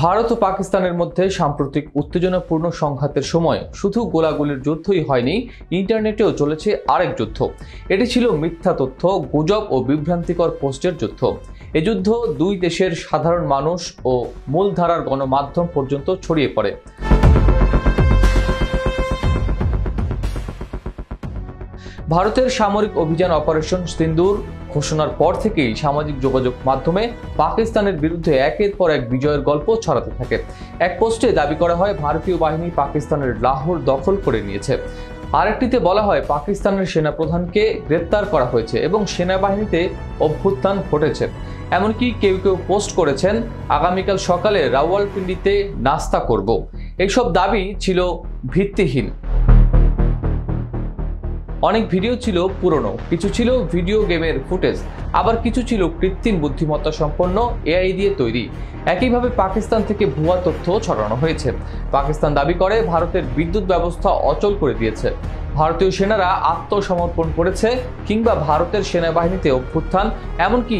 ভারত ও পাকিস্তানের মধ্যে সাম্প্রতিক উত্তেজনাপূর্ণ সংঘাতের সময় শুধু গোলাগুলির যুদ্ধই হয়নি, ইন্টারনেটেও চলেছে আরেক যুদ্ধ। এটি ছিল মিথ্যা তথ্য, গুজব ও বিভ্রান্তিকর পোস্টের যুদ্ধ। এ যুদ্ধ দুই দেশের সাধারণ মানুষ ও মূলধারার গণমাধ্যম পর্যন্ত ছড়িয়ে পড়ে। ভারতের সামরিক অভিযান অপারেশন সিন্দুর ঘোষণার পর থেকেই সামাজিক যোগাযোগ মাধ্যমে পাকিস্তানের বিরুদ্ধে একের পর এক বিজয়ের গল্প ছড়াতে থাকে। এক পোস্টে দাবি করা হয় ভারতীয় বাহিনী পাকিস্তানের লাহোর দখল করে নিয়েছে। আরেকটিতে বলা হয় পাকিস্তানের সেনাপ্রধানকে গ্রেপ্তার করা হয়েছে এবং সেনাবাহিনীতে অভ্যুত্থান ঘটেছে। এমনকি কেউ কেউ পোস্ট করেছেন আগামীকাল সকালে রাওয়ালপিন্ডিতে নাস্তা করব। এইসব দাবি ছিল ভিত্তিহীন। অনেক ভিডিও ছিল পুরনো, কিছু ছিল ভিডিও গেমের ফুটেজ, আবার কিছু ছিল কৃত্রিম বুদ্ধিমত্তা সম্পন্ন এআই দিয়ে তৈরি। একইভাবে পাকিস্তান থেকে ভুয়া তথ্য ছড়ানো হয়েছে। পাকিস্তান দাবি করে ভারতের বিদ্যুৎ ব্যবস্থা অচল করে দিয়েছে, ভারতীয় সেনারা আত্মসমর্পণ করেছে কিংবা ভারতের সেনাবাহিনীতে অভ্যুত্থান। এমনকি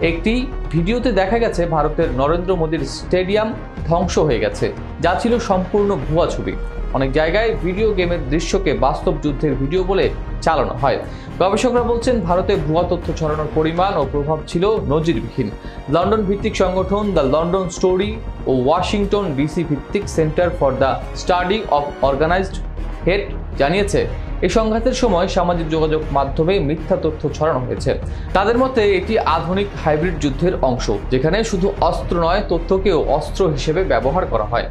একটি ভিডিওতে দেখা গেছে ভারতের নরেন্দ্র মোদীর স্টেডিয়াম ধ্বংস হয়ে গেছে, যা ছিল সম্পূর্ণ ভুয়া ছবি। অনেক জায়গায় ভিডিও গেমের দৃশ্যকে বাস্তব যুদ্ধের ভিডিও বলে চালানো হয়। গবেষকরা বলছেন ভারতে ভুয়া তথ্য ছড়ানোর পরিমাণ ও প্রভাব ছিল নজিরবিহীন। লন্ডন ভিত্তিক সংগঠন দ্য লন্ডন স্টোরি ও ওয়াশিংটন ডিসি ভিত্তিক centre for the study of organised hate জানিয়েছে এই সংঘাতের সময় সামাজিক যোগাযোগ মাধ্যমে মিথ্যা তথ্য ছড়ানো হয়েছে। তাদের মতে এটি আধুনিক হাইব্রিড যুদ্ধের অংশ, যেখানে শুধু অস্ত্র নয়, তথ্যকেও অস্ত্র হিসেবে ব্যবহার করা হয়।